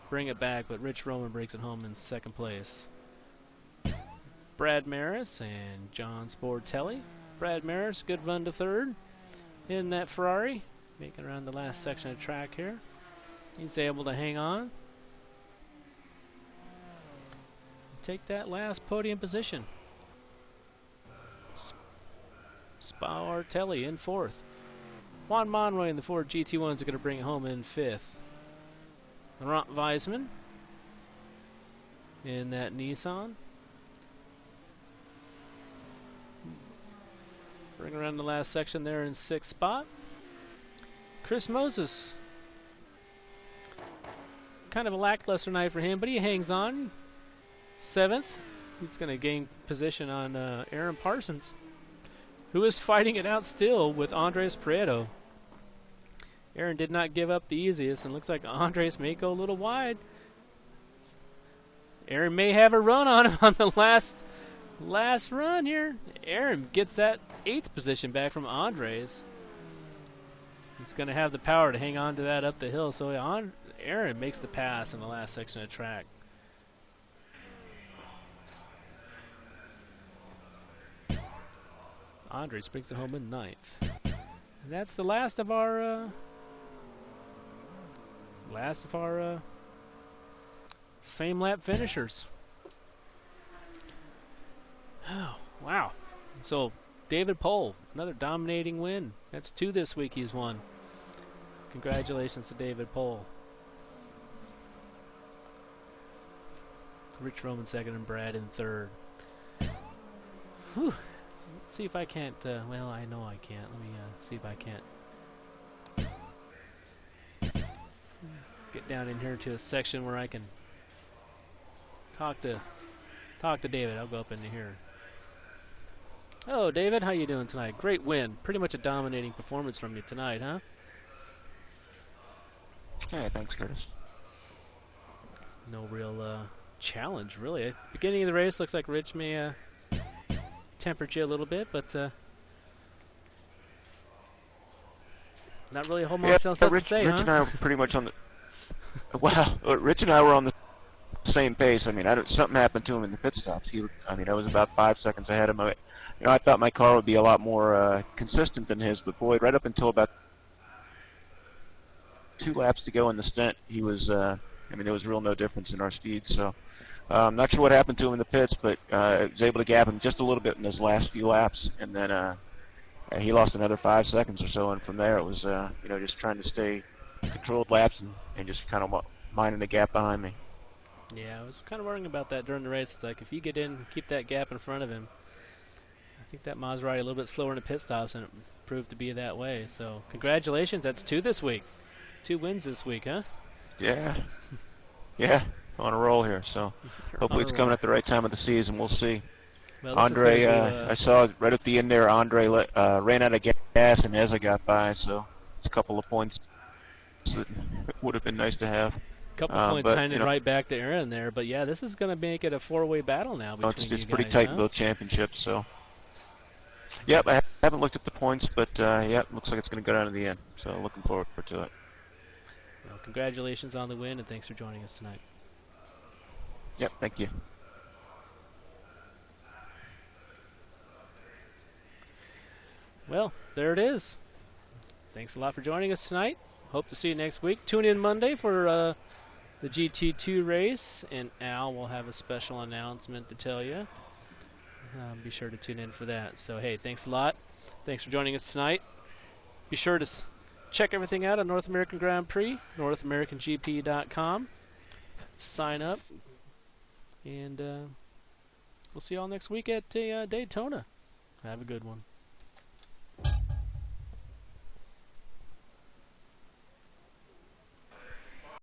bring it back, but Rich Roman breaks it home in second place. Brad Maris and John Sportelli. Brad Maris, good run to third in that Ferrari, making around the last section of track here. He's able to hang on. Take that last podium position. Sportelli in fourth. Juan Monroy in the Ford GT1 is going to bring it home in fifth. Laurent Valsman in that Nissan. Bring around the last section there in sixth spot. Chris Moses. Kind of a lackluster night for him, but he hangs on. Seventh. He's going to gain position on Eiran Parsons, who is fighting it out still with Andres Prieto. Eiran did not give up the easiest, and looks like Andres may go a little wide. Eiran may have a run on him on the last run here. Eiran gets that 8th position back from Andres. He's going to have the power to hang on to that up the hill, so Eiran makes the pass in the last section of track. Andres brings it home in 9th. And that's the last of our Same lap finishers. Oh, wow. So, David Pohl, another dominating win. That's 2 this week he's won. Congratulations to David Pohl. Rich Roman second and Brad in third. Whew. Let's see if I can't, well, I know I can't. Let me see if I can't get down in here to a section where I can talk to David. I'll go up into here. Hello, David. How you doing tonight? Great win. Pretty much a dominating performance from you tonight, huh? Hey, thanks, Curtis. No real challenge, really. Beginning of the race looks like Rich may tempered you a little bit, but not really a whole lot else to say, Rich huh? and I were pretty much on the... Well, Rich and I were on the same pace. I mean, something happened to him in the pit stops. I was about 5 seconds ahead of him. I thought my car would be a lot more consistent than his, but boy, right up until about 2 laps to go in the stint, he was... there was real no difference in our speed, so... I'm not sure what happened to him in the pits, but I was able to gap him just a little bit in those last few laps, and then he lost another 5 seconds or so, and from there it was, just trying to stay controlled laps and just kind of minding the gap behind me. Yeah, I was kind of worrying about that during the race. It's like, if you get in, keep that gap in front of him. I think that Maserati a little bit slower in the pit stops, and it proved to be that way. So, congratulations. That's 2 this week. 2 wins this week, huh? Yeah. Yeah. On a roll here, so hopefully it's coming at the right time of the season. We'll see. Well, Andre, I saw right at the end there, Andre ran out of gas and Eza got by, so it's a couple of points that would have been nice to have. Couple points handed right back to Eiran there, but yeah, this is going to make it a 4-way battle now between it's you pretty guys, tight huh? in both championships, so. Yep, I haven't looked at the points, but yeah, looks like it's going to go down to the end, so looking forward to it. Well, congratulations on the win, and thanks for joining us tonight. Yep, thank you. Well, there it is. Thanks a lot for joining us tonight. Hope to see you next week. Tune in Monday for the GT2 race, and Al will have a special announcement to tell you. Be sure to tune in for that. So, hey, thanks a lot. Thanks for joining us tonight. Be sure to check everything out on North American Grand Prix, NorthAmericanGP.com. Sign up. And we'll see you all next week at Daytona. Have a good one.